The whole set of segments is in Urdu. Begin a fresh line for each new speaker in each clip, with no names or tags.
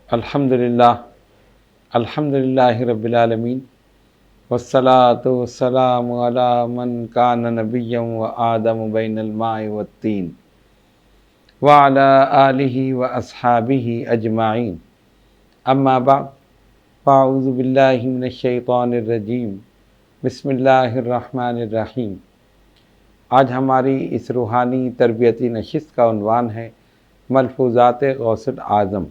الحمدللہ الحمدللہ رب العالمین والصلاة والسلام علی من کان نبیا و آدم بین الماء والطین وعلی آلہ و اصحابہ اجمعین اما بعد فاعوذ باللہ من الشیطان الرجیم بسم اللہ الرحمن الرحیم۔ آج ہماری اس روحانی تربیتی نشست کا عنوان ہے ملفوظات غوث الاعظم۔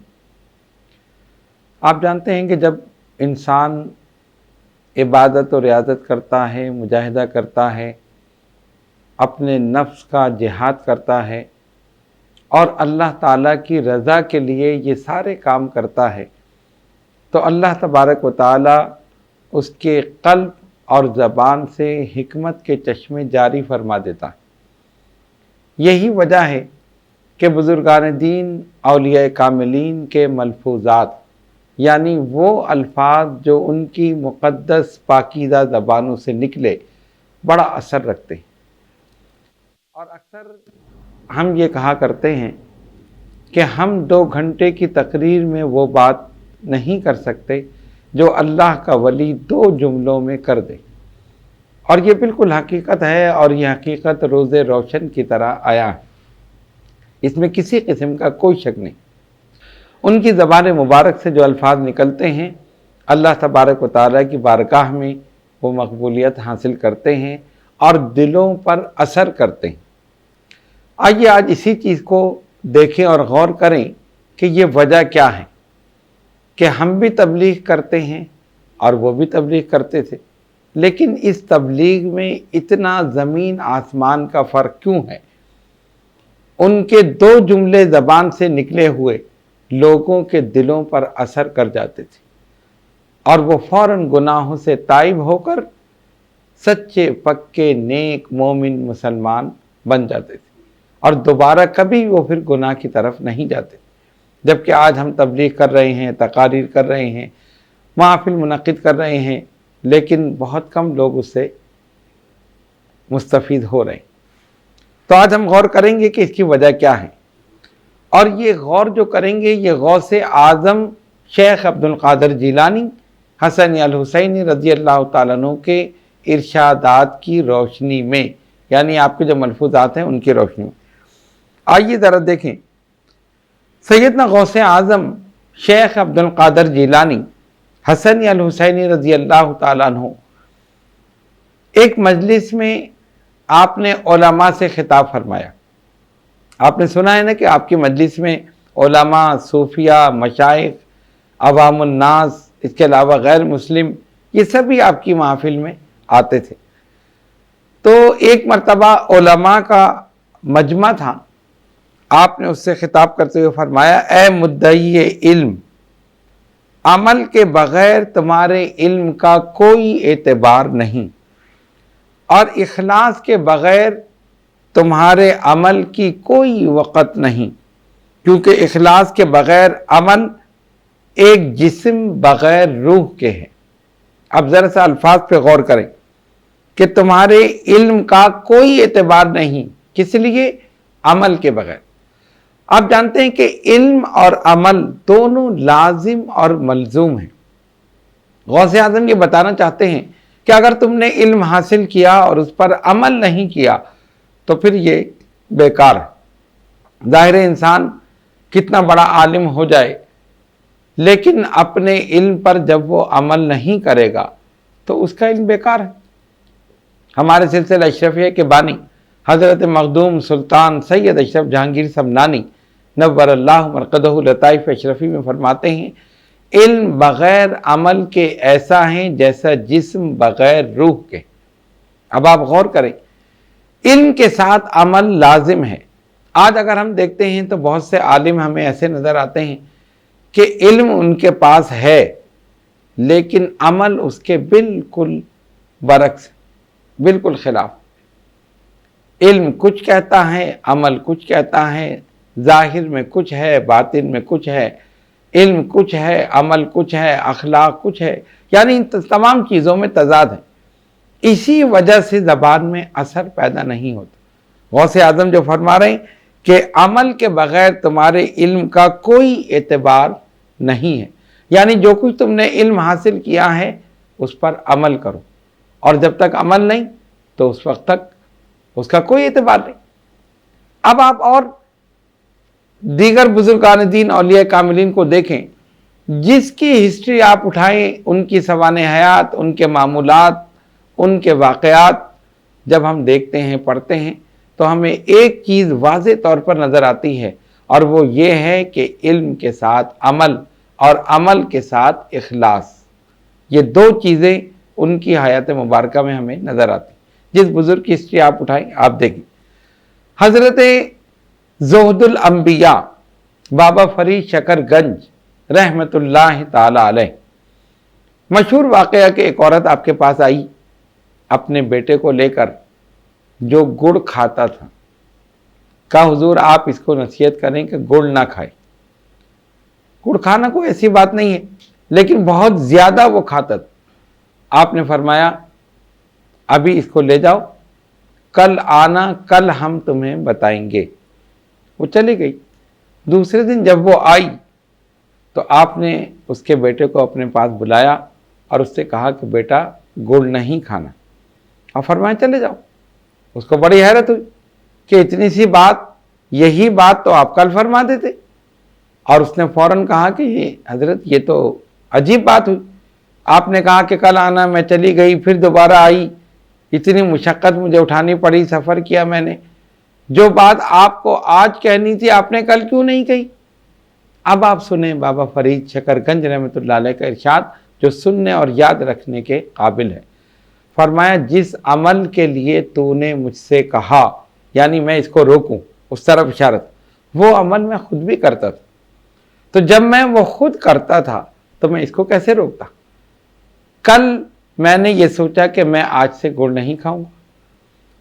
آپ جانتے ہیں کہ جب انسان عبادت و ریاضت کرتا ہے، مجاہدہ کرتا ہے، اپنے نفس کا جہاد کرتا ہے اور اللہ تعالیٰ کی رضا کے لیے یہ سارے کام کرتا ہے، تو اللہ تبارک و تعالیٰ اس کے قلب اور زبان سے حکمت کے چشمے جاری فرما دیتا ہے۔ یہی وجہ ہے کہ بزرگان دین، اولیاء کاملین کے ملفوظات یعنی وہ الفاظ جو ان کی مقدس پاکیزہ زبانوں سے نکلے بڑا اثر رکھتے ہیں، اور اکثر ہم یہ کہا کرتے ہیں کہ ہم 2 گھنٹے کی تقریر میں وہ بات نہیں کر سکتے جو اللہ کا ولی 2 جملوں میں کر دے، اور یہ بالکل حقیقت ہے، اور یہ حقیقت روز روشن کی طرح آیا ہے، اس میں کسی قسم کا کوئی شک نہیں۔ ان کی زبان مبارک سے جو الفاظ نکلتے ہیں اللہ تبارک و تعالیٰ کی بارگاہ میں وہ مقبولیت حاصل کرتے ہیں اور دلوں پر اثر کرتے ہیں۔ آئیے آج اسی چیز کو دیکھیں اور غور کریں کہ یہ وجہ کیا ہے کہ ہم بھی تبلیغ کرتے ہیں اور وہ بھی تبلیغ کرتے تھے، لیکن اس تبلیغ میں اتنا زمین آسمان کا فرق کیوں ہے؟ ان کے 2 جملے زبان سے نکلے ہوئے لوگوں کے دلوں پر اثر کر جاتے تھے، اور وہ فوراً گناہوں سے تائب ہو کر سچے پکے نیک مومن مسلمان بن جاتے تھے، اور دوبارہ کبھی وہ پھر گناہ کی طرف نہیں جاتے۔ جبکہ آج ہم تبلیغ کر رہے ہیں، تقاریر کر رہے ہیں، محافل منعقد کر رہے ہیں، لیکن بہت کم لوگ اس سے مستفید ہو رہے ہیں۔ تو آج ہم غور کریں گے کہ اس کی وجہ کیا ہے، اور یہ غور جو کریں گے یہ غوث اعظم شیخ عبد القادر جیلانی حسنی الحسینی رضی اللہ تعالیٰ عنہ کے ارشادات کی روشنی میں، یعنی آپ کے جو ملفوظات ہیں ان کی روشنی میں۔ آئیے ذرا دیکھیں، سیدنا غوث اعظم شیخ عبد القادر جیلانی حسنی الحسینی رضی اللہ تعالیٰ عنہ ایک مجلس میں آپ نے علماء سے خطاب فرمایا۔ آپ نے سنا ہے نا کہ آپ کی مجلس میں علماء، صوفیاء، مشائخ، عوام الناس، اس کے علاوہ غیر مسلم، یہ سبھی آپ کی محافل میں آتے تھے۔ تو ایک مرتبہ علماء کا مجمع تھا، آپ نے اس سے خطاب کرتے ہوئے فرمایا، اے مدعی علم، عمل کے بغیر تمہارے علم کا کوئی اعتبار نہیں، اور اخلاص کے بغیر تمہارے عمل کی کوئی وقت نہیں، کیونکہ اخلاص کے بغیر عمل ایک جسم بغیر روح کے ہے۔ اب ذرا سا الفاظ پہ غور کریں کہ تمہارے علم کا کوئی اعتبار نہیں، کس لیے؟ عمل کے بغیر۔ آپ جانتے ہیں کہ علم اور عمل دونوں لازم اور ملزوم ہیں۔ غوث اعظم یہ بتانا چاہتے ہیں کہ اگر تم نے علم حاصل کیا اور اس پر عمل نہیں کیا تو پھر یہ بیکار ہے۔ ظاہر انسان کتنا بڑا عالم ہو جائے، لیکن اپنے علم پر جب وہ عمل نہیں کرے گا تو اس کا علم بیکار ہے۔ ہمارے سلسلہ اشرفیہ کے بانی حضرت مخدوم سلطان سید اشرف جہانگیر سمنانی نور اللہ مرقدہ لطائف اشرفی میں فرماتے ہیں، علم بغیر عمل کے ایسا ہے جیسا جسم بغیر روح کے۔ اب آپ غور کریں، علم کے ساتھ عمل لازم ہے۔ آج اگر ہم دیکھتے ہیں تو بہت سے عالم ہمیں ایسے نظر آتے ہیں کہ علم ان کے پاس ہے لیکن عمل اس کے بالکل برعکس، بالکل خلاف۔ علم کچھ کہتا ہے، عمل کچھ کہتا ہے، ظاہر میں کچھ ہے، باطن میں کچھ ہے، علم کچھ ہے، عمل کچھ ہے، اخلاق کچھ ہے، یعنی ان تمام چیزوں میں تضاد ہے۔ اسی وجہ سے زبان میں اثر پیدا نہیں ہوتا۔ غوث اعظم جو فرما رہے ہیں کہ عمل کے بغیر تمہارے علم کا کوئی اعتبار نہیں ہے۔ یعنی جو کچھ تم نے علم حاصل کیا ہے اس پر عمل کرو، اور جب تک عمل نہیں تو اس وقت تک اس کا کوئی اعتبار نہیں۔ اب آپ اور دیگر بزرگان دین اولیاء کاملین کو دیکھیں، جس کی ہسٹری آپ اٹھائیں، ان کی سوانح حیات، ان کے معمولات، ان کے واقعات جب ہم دیکھتے ہیں، پڑھتے ہیں، تو ہمیں ایک چیز واضح طور پر نظر آتی ہے، اور وہ یہ ہے کہ علم کے ساتھ عمل اور عمل کے ساتھ اخلاص، یہ دو چیزیں ان کی حیات مبارکہ میں ہمیں نظر آتی۔ جس بزرگ کی ہسٹری آپ اٹھائیں، آپ دیکھیں، حضرت زہد الانبیاء بابا فرید شکر گنج رحمت اللہ تعالی علیہ، مشہور واقعہ کہ ایک عورت آپ کے پاس آئی اپنے بیٹے کو لے کر، جو گڑ کھاتا تھا، کہا حضور آپ اس کو نصیحت کریں کہ گڑ نہ کھائے۔ گڑ کھانا کوئی ایسی بات نہیں ہے، لیکن بہت زیادہ وہ کھاتا تھا۔ آپ نے فرمایا ابھی اس کو لے جاؤ، کل آنا، کل ہم تمہیں بتائیں گے۔ وہ چلی گئی۔ دوسرے دن جب وہ آئی تو آپ نے اس کے بیٹے کو اپنے پاس بلایا اور اس سے کہا کہ بیٹا گڑ نہیں کھانا، اور فرمایا چلے جاؤ۔ اس کو بڑی حیرت ہوئی کہ اتنی سی بات، یہی بات تو آپ کل فرما دیتے، اور اس نے فوراً کہا کہ یہ حضرت یہ تو عجیب بات ہوئی، آپ نے کہا کہ کل آنا، میں چلی گئی، پھر دوبارہ آئی، اتنی مشقت مجھے اٹھانی پڑی، سفر کیا میں نے، جو بات آپ کو آج کہنی تھی آپ نے کل کیوں نہیں کہی؟ اب آپ سنیں بابا فرید شکر گنج رحمۃ اللہ علیہ کا ارشاد، جو سننے اور یاد رکھنے کے قابل ہے۔ فرمایا جس عمل کے لیے تو نے مجھ سے کہا، یعنی میں اس کو روکوں، اس طرف اشارت، وہ عمل میں خود بھی کرتا تھا، تو جب میں وہ خود کرتا تھا تو میں اس کو کیسے روکتا؟ کل میں نے یہ سوچا کہ میں آج سے گڑ نہیں کھاؤں گا،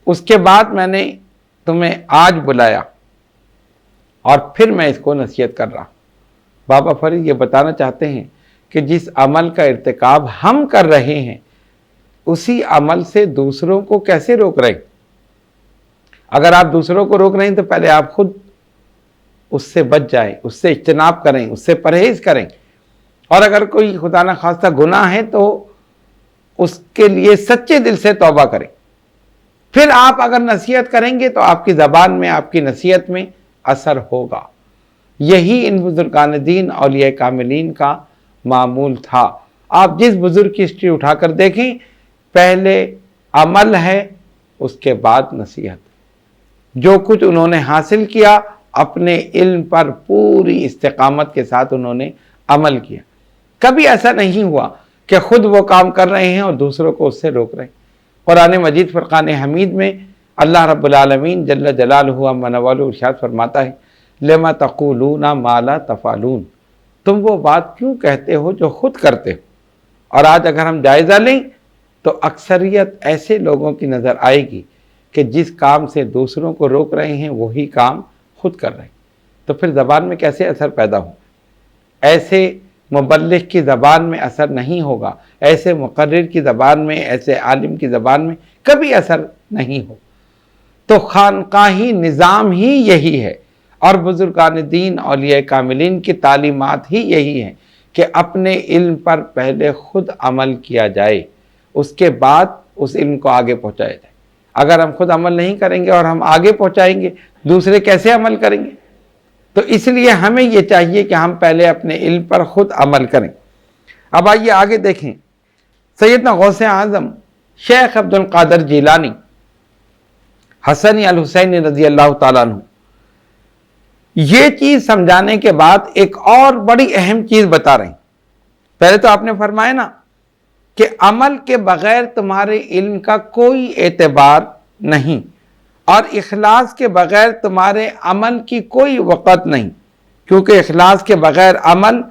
اس کے بعد میں نے تمہیں آج بلایا اور پھر میں اس کو نصیحت کر رہا۔ بابا فرید یہ بتانا چاہتے ہیں کہ جس عمل کا ارتکاب ہم کر رہے ہیں اسی عمل سے دوسروں کو کیسے روک رہے ہیں؟ اگر آپ دوسروں کو روک رہے ہیں تو پہلے آپ خود اس سے بچ جائیں، اس سے اجتناب کریں، اس سے پرہیز کریں، اور اگر کوئی خدا نخواستہ گناہ ہے تو اس کے لیے سچے دل سے توبہ کریں۔ پھر آپ اگر نصیحت کریں گے تو آپ کی زبان میں، آپ کی نصیحت میں اثر ہوگا۔ یہی ان بزرگان دین اولیاء کاملین کا معمول تھا۔ آپ جس بزرگ کی ہسٹری اٹھا کر دیکھیں، پہلے عمل ہے، اس کے بعد نصیحت۔ جو کچھ انہوں نے حاصل کیا اپنے علم پر پوری استقامت کے ساتھ انہوں نے عمل کیا۔ کبھی ایسا نہیں ہوا کہ خود وہ کام کر رہے ہیں اور دوسروں کو اس سے روک رہے ہیں۔ قرآن مجید فرقان حمید میں اللہ رب العالمین جل جلالہ عما والہ ارشاد فرماتا ہے، لما تقولون ما لا تفعلون، تم وہ بات کیوں کہتے ہو جو خود کرتے ہو۔ اور آج اگر ہم جائزہ لیں تو اکثریت ایسے لوگوں کی نظر آئے گی کہ جس کام سے دوسروں کو روک رہے ہیں وہی کام خود کر رہے ہیں، تو پھر زبان میں کیسے اثر پیدا ہو؟ ایسے مبلغ کی زبان میں اثر نہیں ہوگا، ایسے مقرر کی زبان میں، ایسے عالم کی زبان میں کبھی اثر نہیں ہو۔ تو خانقاہی نظام ہی یہی ہے، اور بزرگان دین اولیاء کاملین کی تعلیمات ہی یہی ہیں کہ اپنے علم پر پہلے خود عمل کیا جائے، اس کے بعد اس علم کو آگے پہنچایا جائے۔ اگر ہم خود عمل نہیں کریں گے اور ہم آگے پہنچائیں گے، دوسرے کیسے عمل کریں گے؟ تو اس لیے ہمیں یہ چاہیے کہ ہم پہلے اپنے علم پر خود عمل کریں۔ اب آئیے آگے دیکھیں، سیدنا غوث اعظم شیخ عبد القادر جیلانی حسنی الحسینی رضی اللہ تعالیٰ عنہ یہ چیز سمجھانے کے بعد ایک اور بڑی اہم چیز بتا رہے ہیں۔ پہلے تو آپ نے فرمایا نا کہ عمل کے بغیر تمہارے علم کا کوئی اعتبار نہیں، اور اخلاص کے بغیر تمہارے عمل کی کوئی وقت نہیں، کیونکہ اخلاص کے بغیر عمل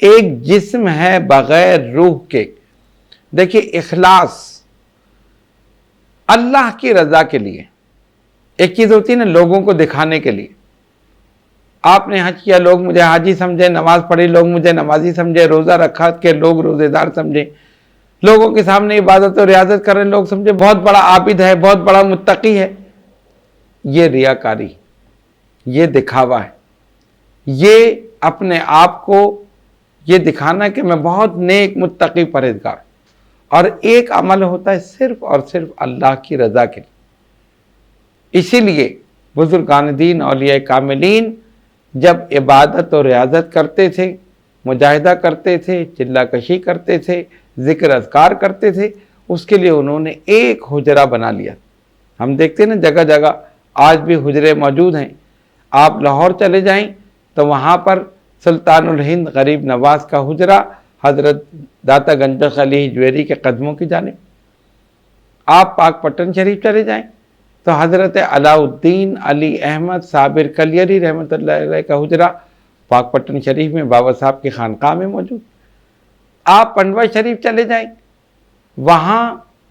ایک جسم ہے بغیر روح کے۔ دیکھیے اخلاص اللہ کی رضا کے لیے، ایک چیز ہوتی ہے نا لوگوں کو دکھانے کے لیے۔ آپ نے حج کیا، لوگ مجھے حاجی سمجھے، نماز پڑھی لوگ مجھے نمازی سمجھے، روزہ رکھا کہ لوگ روزے دار سمجھے، لوگوں کے سامنے عبادت و ریاضت کریں لوگ سمجھے بہت بڑا عابد ہے، بہت بڑا متقی ہے۔ یہ ریاکاری، یہ دکھاوا ہے، یہ اپنے آپ کو یہ دکھانا کہ میں بہت نیک متقی پرہیزگار، اور ایک عمل ہوتا ہے صرف اور صرف اللہ کی رضا کے لیے۔ اسی لیے بزرگان دین اولیاء کاملین جب عبادت اور ریاضت کرتے تھے، مجاہدہ کرتے تھے، چلہ کشی کرتے تھے، ذکر اذکار کرتے تھے، اس کے لیے انہوں نے ایک حجرہ بنا لیا۔ ہم دیکھتے ہیں نا جگہ جگہ آج بھی حجرے موجود ہیں۔ آپ لاہور چلے جائیں تو وہاں پر سلطان الہند غریب نواز کا حجرہ حضرت داتا گنجش علی جویری کے قدموں کی جانب۔ آپ پاک پٹن شریف چلے جائیں تو حضرت علاء الدین علی احمد صابر کلیری رحمۃ اللہ علیہ کا حجرہ پاک پٹن شریف میں بابا صاحب کی خانقاہ میں موجود۔ آپ پنڈوا شریف چلے جائیں، وہاں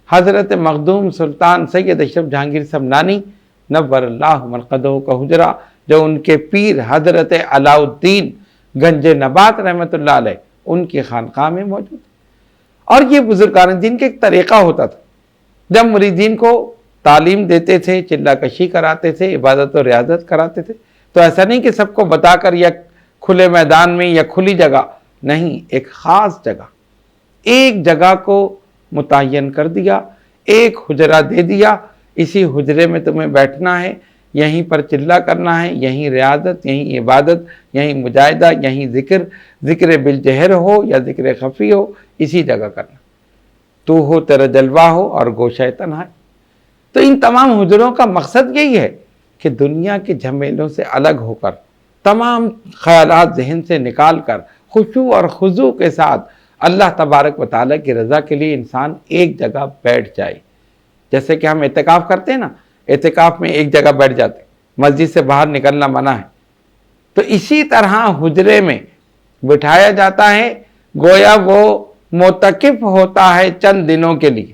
حضرت مخدوم سلطان سید اشرف جہانگیر سمنانی نور اللہ مرقدہ کا حجرہ، جو ان کے پیر حضرت علاء الدین گنج نبات رحمۃ اللہ علیہ ان کی خانقاہ میں موجود۔ اور یہ بزرگان دین کا ایک طریقہ ہوتا تھا، جب مریدین کو تعلیم دیتے تھے، چلہ کشی کراتے تھے، عبادت و ریاضت کراتے تھے، تو ایسا نہیں کہ سب کو بتا کر یا کھلے میدان میں یا کھلی جگہ، نہیں، ایک خاص جگہ، ایک جگہ کو متعین کر دیا، ایک حجرہ دے دیا، اسی حجرے میں تمہیں بیٹھنا ہے، یہیں پر چلہ کرنا ہے، یہیں ریاضت، یہیں عبادت، یہیں مجاہدہ، یہیں ذکر بالجہر ہو یا ذکر خفی ہو، اسی جگہ کرنا، تو ہو تیرا جلوہ ہو اور گوشہ تنہا۔ تو ان تمام حجروں کا مقصد یہی ہے کہ دنیا کے جھمیلوں سے الگ ہو کر، تمام خیالات ذہن سے نکال کر، خشوع اور خضوع کے ساتھ اللہ تبارک و تعالیٰ کی رضا کے لیے انسان ایک جگہ بیٹھ جائے۔ جیسے کہ ہم اعتکاف کرتے ہیں نا، اعتکاف میں ایک جگہ بیٹھ جاتے ہیں، مسجد سے باہر نکلنا منع ہے، تو اسی طرح حجرے میں بٹھایا جاتا ہے، گویا وہ معتکف ہوتا ہے چند دنوں کے لیے۔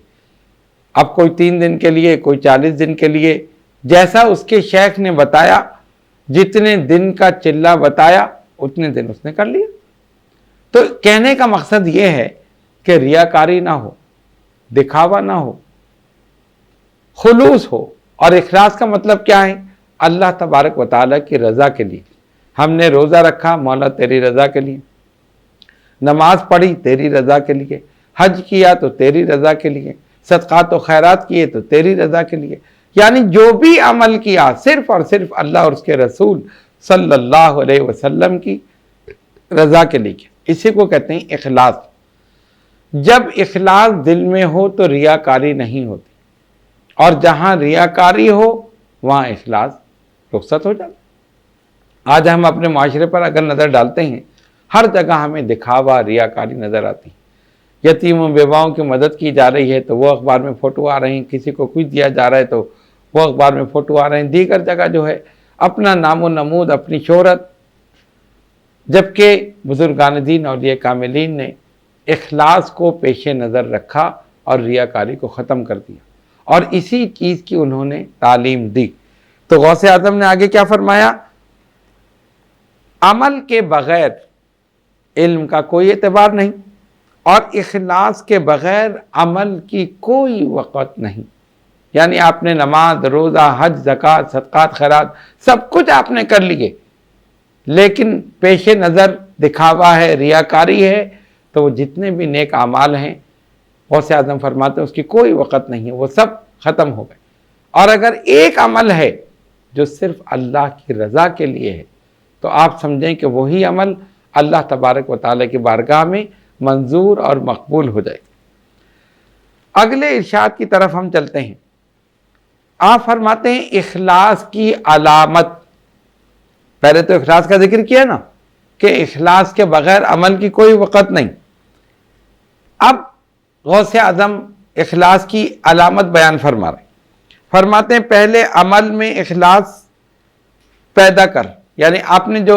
اب کوئی 3 دن کے لیے، کوئی 40 دن کے لیے، جیسا اس کے شیخ نے بتایا، جتنے دن کا چلہ بتایا اتنے دن اس نے کر لیا۔ تو کہنے کا مقصد یہ ہے کہ ریاکاری نہ ہو، دکھاوا نہ ہو، خلوص ہو۔ اور اخلاص کا مطلب کیا ہے؟ اللہ تبارک و تعالیٰ کی رضا کے لیے۔ ہم نے روزہ رکھا مولا تیری رضا کے لیے، نماز پڑھی تیری رضا کے لیے، حج کیا تو تیری رضا کے لیے، صدقات و خیرات کیے تو تیری رضا کے لیے، یعنی جو بھی عمل کیا صرف اور صرف اللہ اور اس کے رسول صلی اللہ علیہ وسلم کی رضا کے لیے کیا۔ اسی کو کہتے ہیں اخلاص۔ جب اخلاص دل میں ہو تو ریاکاری نہیں ہوتی، اور جہاں ریاکاری ہو وہاں اخلاص رخصت ہو جاتا۔ آج ہم اپنے معاشرے پر اگر نظر ڈالتے ہیں، ہر جگہ ہمیں دکھاوا، ریاکاری نظر آتی ہے۔ یتیم و بیواؤں کی مدد کی جا رہی ہے تو وہ اخبار میں فوٹو آ رہے ہیں، کسی کو کچھ دیا جا رہا ہے تو وہ اخبار میں فوٹو آ رہے ہیں، دیگر جگہ جو ہے اپنا نام و نمود، اپنی شہرت۔ جبکہ بزرگان دین اولیاء کاملین نے اخلاص کو پیش نظر رکھا اور ریاکاری کو ختم کر دیا، اور اسی چیز کی انہوں نے تعلیم دی۔ تو غوث اعظم نے آگے کیا فرمایا؟ عمل کے بغیر علم کا کوئی اعتبار نہیں، اور اخلاص کے بغیر عمل کی کوئی وقت نہیں۔ یعنی آپ نے نماز، روزہ، حج، زکوٰۃ، صدقات، خیرات سب کچھ آپ نے کر لیے، لیکن پیش نظر دکھاوا ہے، ریاکاری ہے، تو وہ جتنے بھی نیک اعمال ہیں غوث اعظم فرماتے ہیں اس کی کوئی وقت نہیں ہے، وہ سب ختم ہو گئے۔ اور اگر ایک عمل ہے جو صرف اللہ کی رضا کے لیے ہے تو آپ سمجھیں کہ وہی عمل اللہ تبارک و تعالیٰ کی بارگاہ میں منظور اور مقبول ہو جائے۔ اگلے ارشاد کی طرف ہم چلتے ہیں۔ آپ فرماتے ہیں اخلاص کی علامت، پہلے تو اخلاص کا ذکر کیا نا کہ اخلاص کے بغیر عمل کی کوئی وقت نہیں۔ اب غوث اعظم اخلاص کی علامت بیان فرما رہے ہیں۔ فرماتے ہیں پہلے عمل میں اخلاص پیدا کر، یعنی آپ نے جو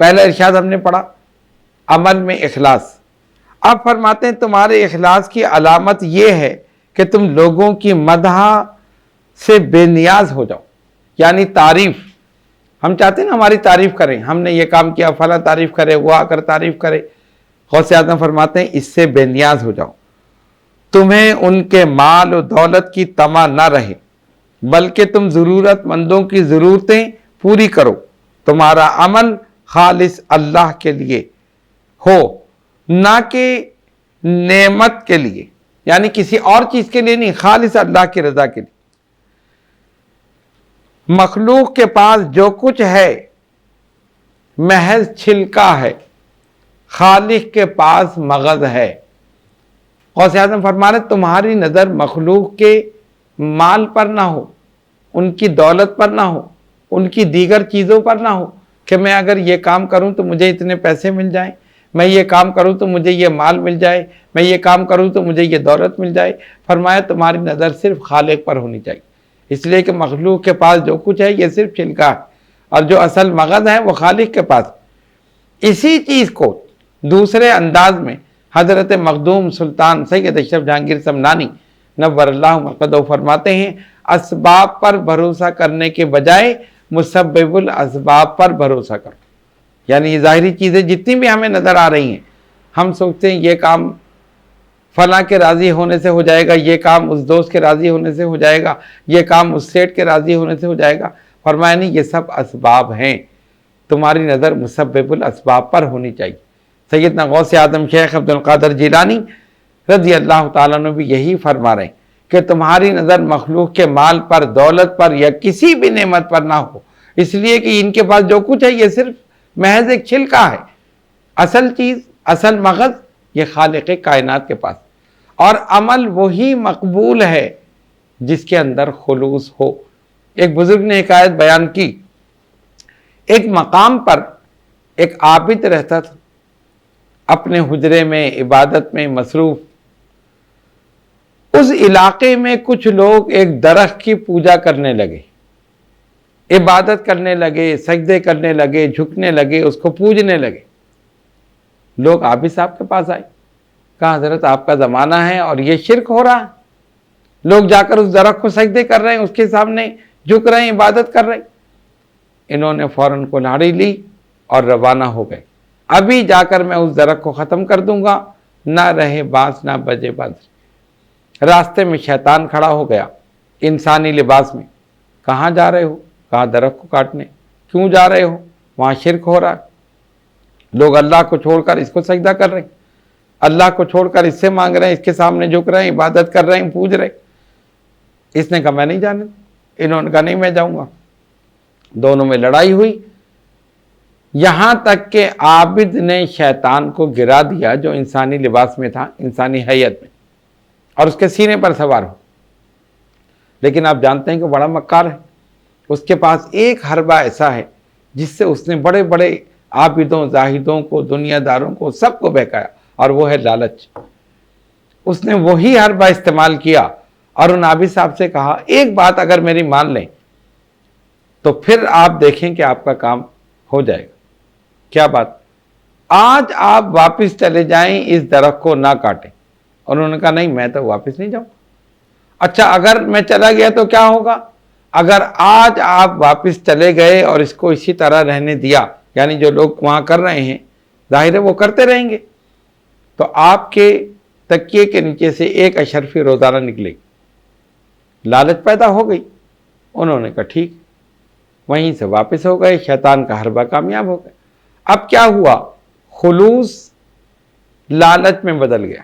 پہلا ارشاد ہم نے پڑھا عمل میں اخلاص، اب فرماتے ہیں تمہارے اخلاص کی علامت یہ ہے کہ تم لوگوں کی مدح سے بے نیاز ہو جاؤ، یعنی تعریف، ہم چاہتے ہیں نا ہماری تعریف کریں، ہم نے یہ کام کیا، فلاں تعریف کرے، وہ آ کر تعریف کرے۔ غوث اعظم فرماتے ہیں اس سے بے نیاز ہو جاؤ، تمہیں ان کے مال و دولت کی طمع نہ رہے، بلکہ تم ضرورت مندوں کی ضرورتیں پوری کرو، تمہارا عمل خالص اللہ کے لیے ہو نہ کہ نعمت کے لیے، یعنی کسی اور چیز کے لیے نہیں، خالص اللہ کی رضا کے لیے۔ مخلوق کے پاس جو کچھ ہے محض چھلکا ہے، خالق کے پاس مغز ہے۔ غوث اعظم فرما رہے تمہاری نظر مخلوق کے مال پر نہ ہو، ان کی دولت پر نہ ہو، ان کی دیگر چیزوں پر نہ ہو کہ میں اگر یہ کام کروں تو مجھے اتنے پیسے مل جائیں، میں یہ کام کروں تو مجھے یہ مال مل جائے، میں یہ کام کروں تو مجھے یہ دولت مل جائے۔ فرمایا تمہاری نظر صرف خالق پر ہونی چاہیے، اس لیے کہ مخلوق کے پاس جو کچھ ہے یہ صرف چھلکا ہے، اور جو اصل مغز ہے وہ خالق کے پاس۔ اسی چیز کو دوسرے انداز میں حضرت مخدوم سلطان سید اشرف جہانگیر سمنانی نور اللہ مرقدہ فرماتے ہیں اسباب پر بھروسہ کرنے کے بجائے مسبب الاسباب پر بھروسہ کرو۔ یعنی یہ ظاہری چیزیں جتنی بھی ہمیں نظر آ رہی ہیں، ہم سوچتے ہیں یہ کام فلاں کے راضی ہونے سے ہو جائے گا، یہ کام اس دوست کے راضی ہونے سے ہو جائے گا، یہ کام اس سیٹ کے راضی ہونے سے ہو جائے گا۔ فرمایا نہیں، یہ سب اسباب ہیں، تمہاری نظر مسبب الاسباب پر ہونی چاہیے۔ سیدنا غوث اعظم شیخ عبد القادر جیلانی رضی اللہ تعالیٰ عنہ بھی یہی فرما رہے ہیں کہ تمہاری نظر مخلوق کے مال پر، دولت پر یا کسی بھی نعمت پر نہ ہو، اس لیے کہ ان کے پاس جو کچھ ہے یہ صرف محض ایک چھلکا ہے، اصل چیز، اصل مغز یہ خالق کائنات کے پاس۔ اور عمل وہی مقبول ہے جس کے اندر خلوص ہو۔ ایک بزرگ نے حکایت بیان کی، ایک مقام پر ایک عابد رہتا تھا، اپنے حجرے میں عبادت میں مصروف۔ اس علاقے میں کچھ لوگ ایک درخت کی پوجا کرنے لگے، عبادت کرنے لگے، سجدے کرنے لگے، جھکنے لگے، اس کو پوجنے لگے۔ لوگ عابد صاحب کے پاس آئے، کہا حضرت آپ کا زمانہ ہے اور یہ شرک ہو رہا ہے، لوگ جا کر اس درخت کو سجدے کر رہے ہیں، اس کے سامنے جھک رہے ہیں، عبادت کر رہے ہیں۔ انہوں نے فوراً کلہاڑی لی اور روانہ ہو گئے، ابھی جا کر میں اس درخت کو ختم کر دوں گا، نہ رہے بانس نہ بجے بانسری۔ راستے میں شیطان کھڑا ہو گیا انسانی لباس میں، کہاں جا رہے ہو؟ کہا درخت کو کاٹنے۔ کیوں جا رہے ہو؟ وہاں شرک ہو رہا ہے، لوگ اللہ کو چھوڑ کر اس کو سجدہ کر رہے ہیں، اللہ کو چھوڑ کر اس سے مانگ رہے ہیں، اس کے سامنے جھک رہے ہیں، عبادت کر رہے ہیں، پوج رہے ہیں۔ اس نے کہا میں نہیں جانے، انہوں نے کہا نہیں میں جاؤں گا۔ دونوں میں لڑائی ہوئی، یہاں تک کہ عابد نے شیطان کو گرا دیا جو انسانی لباس میں تھا، انسانی حیت میں، اور اس کے سینے پر سوار ہو۔ لیکن آپ جانتے ہیں کہ بڑا مکار ہے، اس کے پاس ایک حربہ ایسا ہے جس سے اس نے بڑے بڑے عابدوں، زاہدوں کو، دنیا داروں کو، سب کو بہکایا، اور وہ ہے لالچ۔ اس نے وہی حربہ استعمال کیا اور ان عابد صاحب سے کہا ایک بات اگر میری مان لیں تو پھر آپ دیکھیں کہ آپ کا کام ہو جائے گا۔ کیا بات؟ آج آپ واپس چلے جائیں، اس درخت کو نہ کاٹیں۔ انہوں نے کہا نہیں میں تو واپس نہیں جاؤں۔ اچھا اگر میں چلا گیا تو کیا ہوگا؟ اگر آج آپ واپس چلے گئے اور اس کو اسی طرح رہنے دیا، یعنی جو لوگ وہاں کر رہے ہیں ظاہر ہے وہ کرتے رہیں گے، تو آپ کے تکیے کے نیچے سے ایک اشرفی روزانہ نکلے گی۔ لالچ پیدا ہو گئی۔ انہوں نے کہا ٹھیک، وہیں سے واپس ہو گئے، شیطان کا حربہ کامیاب ہو گیا۔ اب کیا ہوا؟ خلوص لالچ میں بدل گیا۔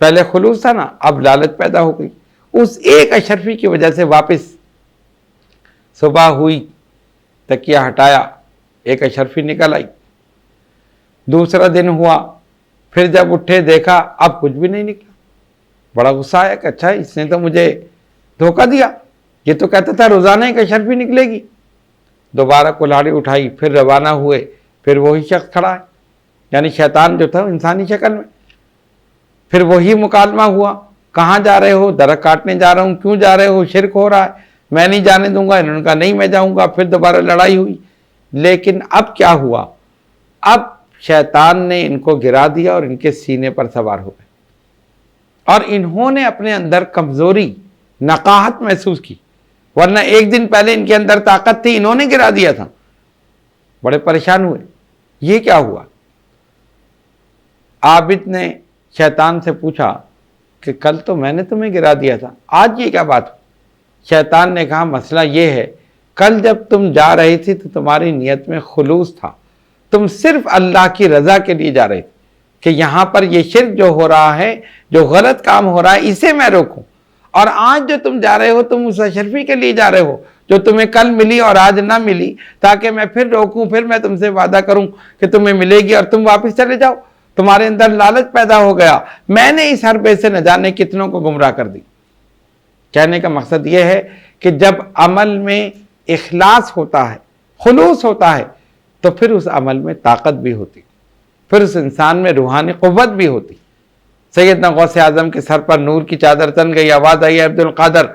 پہلے خلوص تھا نا، اب لالچ پیدا ہو گئی۔ اس ایک اشرفی کی وجہ سے واپس صبح ہوئی، تکیہ ہٹایا، ایک اشرفی نکل آئی۔ دوسرا دن ہوا، پھر جب اٹھے دیکھا اب کچھ بھی نہیں نکلا۔ بڑا غصہ آیا کہ اچھا اس نے تو مجھے دھوکہ دیا، یہ تو کہتا تھا روزانہ ایک اشرفی نکلے گی۔ دوبارہ کلہاڑی اٹھائی، پھر روانہ ہوئے، پھر وہی شخص کھڑا ہے، یعنی شیطان جو تھا انسانی شکل میں۔ پھر وہی مکالمہ ہوا، کہاں جا رہے ہو؟ درخت کاٹنے جا رہا ہوں۔ کیوں جا رہے ہو؟ شرک ہو رہا ہے، میں نہیں جانے دوں گا۔ انہوں نے کہا نہیں میں جاؤں گا۔ پھر دوبارہ لڑائی ہوئی، لیکن اب کیا ہوا؟ اب شیطان نے ان کو گرا دیا اور ان کے سینے پر سوار ہو گئے، اور انہوں نے اپنے اندر کمزوری، نقاہت محسوس کی، ورنہ ایک دن پہلے ان کے اندر طاقت تھی، انہوں نے گرا دیا تھا۔ بڑے پریشان ہوئے، یہ کیا ہوا؟ عابد نے شیطان سے پوچھا کہ کل تو میں نے تمہیں گرا دیا تھا، آج یہ کیا بات؟ شیطان نے کہا مسئلہ یہ ہے، کل جب تم جا رہی تھی تو تمہاری نیت میں خلوص تھا، تم صرف اللہ کی رضا کے لیے جا رہے تھے، کہ یہاں پر یہ شرک جو ہو رہا ہے، جو غلط کام ہو رہا ہے، اسے میں روکوں، اور آج جو تم جا رہے ہو تم اس اشرفی کے لیے جا رہے ہو جو تمہیں کل ملی اور آج نہ ملی، تاکہ میں پھر روکوں، پھر میں تم سے وعدہ کروں کہ تمہیں ملے گی اور تم واپس چلے جاؤ۔ تمہارے اندر لالچ پیدا ہو گیا، میں نے اس حربے سے نہ جانے کتنوں کو گمراہ کر دی۔ کہنے کا مقصد یہ ہے کہ جب عمل میں اخلاص ہوتا ہے، خلوص ہوتا ہے، تو پھر اس عمل میں طاقت بھی ہوتی، پھر اس انسان میں روحانی قوت بھی ہوتی۔ سیدنا غوث اعظم کے سر پر نور کی چادر تن گئی، آواز آئی عبد القادر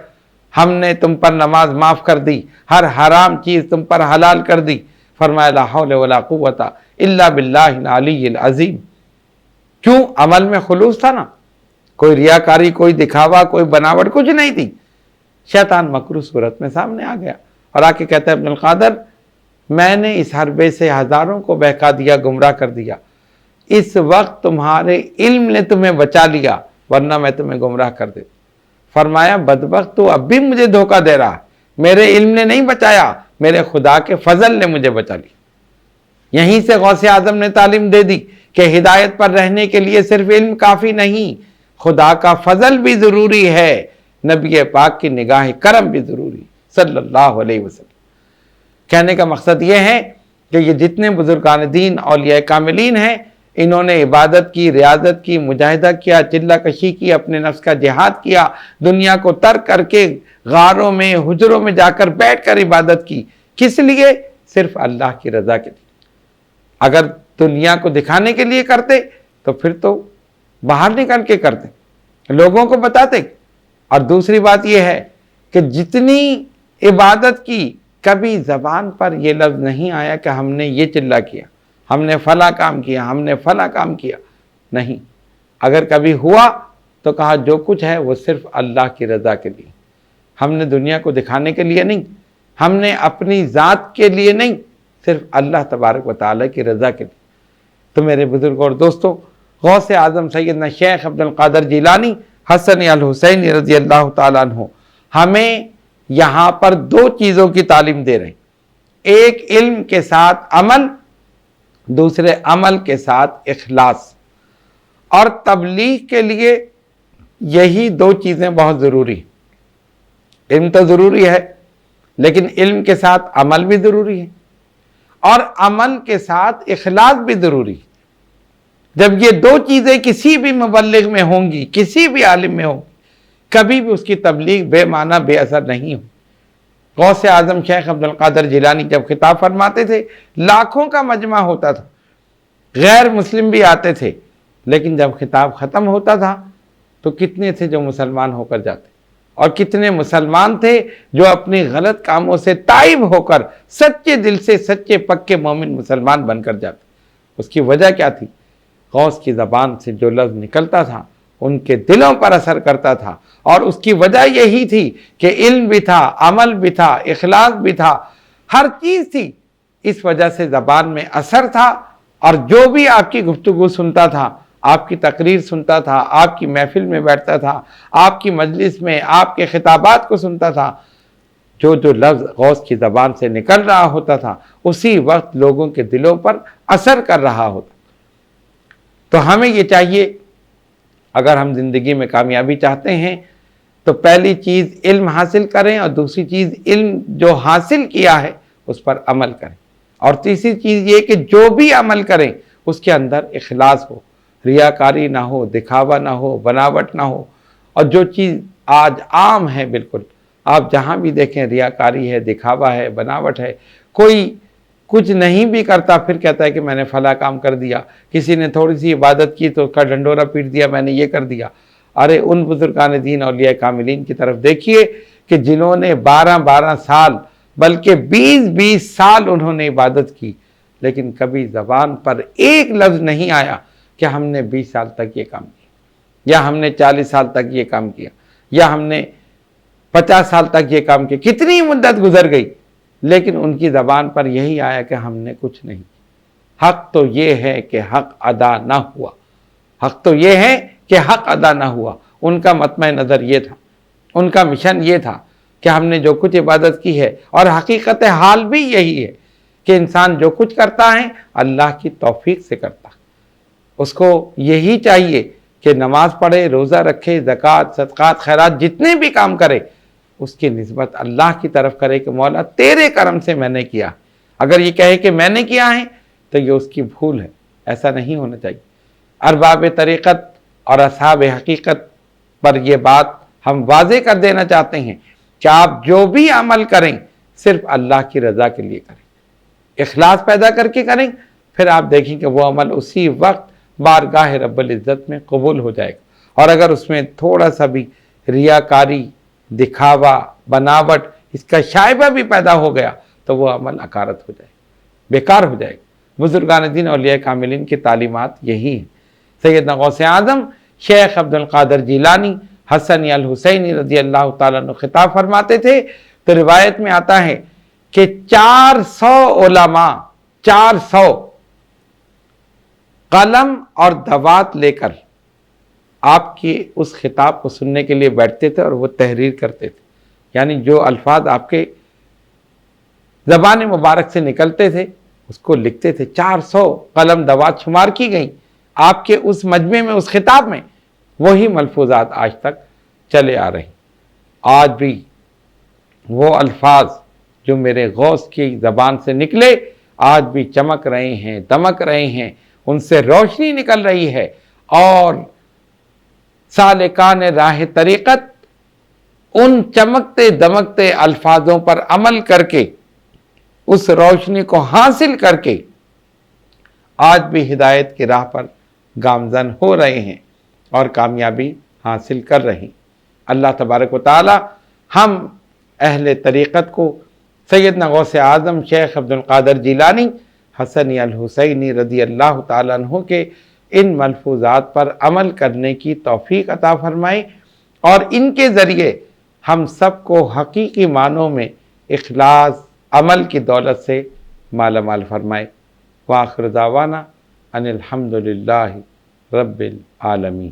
ہم نے تم پر نماز معاف کر دی، ہر حرام چیز تم پر حلال کر دی۔ فرمایا لا حول ولا قوت الا باللہ العلی العظیم۔ کیوں؟ عمل میں خلوص تھا نا، کوئی ریاکاری، کوئی دکھاوا، کوئی بناوٹ کچھ نہیں تھی۔ شیطان مکروہ صورت میں سامنے آ گیا اور آ کے کہتا ہے عبد القادر میں نے اس حربے سے ہزاروں کو بہکا دیا، گمراہ کر دیا، اس وقت تمہارے علم نے تمہیں بچا لیا، ورنہ میں تمہیں گمراہ کر دیتا۔ فرمایا بدبخت تو اب بھی مجھے دھوکہ دے رہا، میرے علم نے نہیں بچایا، میرے خدا کے فضل نے مجھے بچا لیا۔ یہیں سے غوث اعظم نے تعلیم دے دی کہ ہدایت پر رہنے کے لیے صرف علم کافی نہیں، خدا کا فضل بھی ضروری ہے، نبی پاک کی نگاہ کرم بھی ضروری، صلی اللہ علیہ وسلم۔ کہنے کا مقصد یہ ہے کہ یہ جتنے بزرگان دین اولیاء کاملین ہیں، انہوں نے عبادت کی، ریاضت کی، مجاہدہ کیا، چلہ کشی کی، اپنے نفس کا جہاد کیا، دنیا کو ترک کر کے غاروں میں، حجروں میں جا کر بیٹھ کر عبادت کی۔ کس لیے؟ صرف اللہ کی رضا کے لیے۔ اگر دنیا کو دکھانے کے لیے کرتے تو پھر تو باہر نکل کے کرتے، لوگوں کو بتاتے۔ اور دوسری بات یہ ہے کہ جتنی عبادت کی، کبھی زبان پر یہ لفظ نہیں آیا کہ ہم نے یہ چلہ کیا، ہم نے فلاں کام کیا، ہم نے فلاں کام کیا، نہیں۔ اگر کبھی ہوا تو کہا جو کچھ ہے وہ صرف اللہ کی رضا کے لیے، ہم نے دنیا کو دکھانے کے لیے نہیں، ہم نے اپنی ذات کے لیے نہیں، صرف اللہ تبارک و تعالیٰ کی رضا کے لیے۔ تو میرے بزرگوں اور دوستوں، غوث اعظم سیدنا شیخ عبد القادر جیلانی حسن الحسینی رضی اللہ تعالیٰ عنہ ہمیں یہاں پر دو چیزوں کی تعلیم دے رہے ہیں، ایک علم کے ساتھ عمل، دوسرے عمل کے ساتھ اخلاص۔ اور تبلیغ کے لیے یہی دو چیزیں بہت ضروری ہیں۔ علم تو ضروری ہے، لیکن علم کے ساتھ عمل بھی ضروری ہے، اور عمل کے ساتھ اخلاص بھی ضروری ہے۔ جب یہ دو چیزیں کسی بھی مبلغ میں ہوں گی، کسی بھی عالم میں ہوں گی، کبھی بھی اس کی تبلیغ بے معنی، بے اثر نہیں ہو۔ غوث اعظم شیخ عبد القادر جیلانی جب خطاب فرماتے تھے، لاکھوں کا مجمع ہوتا تھا، غیر مسلم بھی آتے تھے، لیکن جب خطاب ختم ہوتا تھا تو کتنے تھے جو مسلمان ہو کر جاتے، اور کتنے مسلمان تھے جو اپنی غلط کاموں سے تائب ہو کر سچے دل سے، سچے پکے مومن مسلمان بن کر جاتے۔ اس کی وجہ کیا تھی؟ غوث کی زبان سے جو لفظ نکلتا تھا ان کے دلوں پر اثر کرتا تھا، اور اس کی وجہ یہی تھی کہ علم بھی تھا، عمل بھی تھا، اخلاص بھی تھا، ہر چیز تھی۔ اس وجہ سے زبان میں اثر تھا، اور جو بھی آپ کی گفتگو سنتا تھا، آپ کی تقریر سنتا تھا، آپ کی محفل میں بیٹھتا تھا، آپ کی مجلس میں آپ کے خطابات کو سنتا تھا، جو لفظ غوث کی زبان سے نکل رہا ہوتا تھا اسی وقت لوگوں کے دلوں پر اثر کر رہا ہوتا۔ تو ہمیں یہ چاہیے، اگر ہم زندگی میں کامیابی چاہتے ہیں تو پہلی چیز علم حاصل کریں، اور دوسری چیز علم جو حاصل کیا ہے اس پر عمل کریں، اور تیسری چیز یہ کہ جو بھی عمل کریں اس کے اندر اخلاص ہو، ریاکاری نہ ہو، دکھاوا نہ ہو، بناوٹ نہ ہو۔ اور جو چیز آج عام ہے، بالکل آپ جہاں بھی دیکھیں ریاکاری ہے، دکھاوا ہے، بناوٹ ہے، کوئی کچھ نہیں بھی کرتا پھر کہتا ہے کہ میں نے فلاں کام کر دیا، کسی نے تھوڑی سی عبادت کی تو اس کا ڈنڈورا پیٹ دیا، میں نے یہ کر دیا۔ ارے ان بزرگان دین اولیاء کاملین کی طرف دیکھیے کہ جنہوں نے 12 سال بلکہ 20 سال انہوں نے عبادت کی، لیکن کبھی زبان پر ایک لفظ نہیں آیا کہ ہم نے 20 سال تک یہ کام کیا، یا ہم نے 40 سال تک یہ کام کیا، یا ہم نے 50 سال تک یہ کام کیا۔ کتنی مدت گزر گئی، لیکن ان کی زبان پر یہی آیا کہ ہم نے کچھ نہیں کیا۔ حق تو یہ ہے کہ حق ادا نہ ہوا، حق تو یہ ہے کہ حق ادا نہ ہوا۔ ان کا مطمع نظر یہ تھا، ان کا مشن یہ تھا کہ ہم نے جو کچھ عبادت کی ہے، اور حقیقت حال بھی یہی ہے کہ انسان جو کچھ کرتا ہے اللہ کی توفیق سے کرتا ہے۔ اس کو یہی چاہیے کہ نماز پڑھے، روزہ رکھے، زکوٰۃ، صدقات، خیرات، جتنے بھی کام کرے اس کی نسبت اللہ کی طرف کرے کہ مولا تیرے کرم سے میں نے کیا۔ اگر یہ کہے کہ میں نے کیا ہے تو یہ اس کی بھول ہے، ایسا نہیں ہونا چاہیے۔ ارباب طریقت اور اصحاب حقیقت پر یہ بات ہم واضح کر دینا چاہتے ہیں کہ آپ جو بھی عمل کریں صرف اللہ کی رضا کے لیے کریں، اخلاص پیدا کر کے کریں، پھر آپ دیکھیں کہ وہ عمل اسی وقت بارگاہ رب العزت میں قبول ہو جائے گا۔ اور اگر اس میں تھوڑا سا بھی ریاکاری، دکھاوا، بناوٹ، اس کا شائبہ بھی پیدا ہو گیا تو وہ عمل اکارت ہو جائے گا، بیکار ہو جائے گا۔ بزرگان دین اولیاء کاملین کی تعلیمات یہی ہیں۔ سیدنا غوث اعظم شیخ عبد القادر جیلانی حسنی الحسینی رضی اللہ تعالیٰ عنہ خطاب فرماتے تھے تو روایت میں آتا ہے کہ 400 علماء 400 قلم اور دوات لے کر آپ کی اس خطاب کو سننے کے لیے بیٹھتے تھے اور وہ تحریر کرتے تھے، یعنی جو الفاظ آپ کے زبان مبارک سے نکلتے تھے اس کو لکھتے تھے۔ 400 قلم دوات شمار کی گئیں آپ کے اس مجمع میں، اس خطاب میں، وہی ملفوظات آج تک چلے آ رہے ہیں۔ آج بھی وہ الفاظ جو میرے غوث کی زبان سے نکلے آج بھی چمک رہے ہیں، دمک رہے ہیں، ان سے روشنی نکل رہی ہے، اور سالکان راہ طریقت ان چمکتے دمکتے الفاظوں پر عمل کر کے اس روشنی کو حاصل کر کے آج بھی ہدایت کی راہ پر گامزن ہو رہے ہیں اور کامیابی حاصل کر رہے ہیں۔ اللہ تبارک و تعالی ہم اہل طریقت کو سیدنا غوث اعظم شیخ عبد القادر جیلانی حسنی الحسینی رضی اللہ تعالیٰ عنہ کے ان ملفوظات پر عمل کرنے کی توفیق عطا فرمائے، اور ان کے ذریعے ہم سب کو حقیقی معنوں میں اخلاص عمل کی دولت سے مالا مال فرمائے۔ وآخر دعوانا ان الحمد للہ رب العالمین۔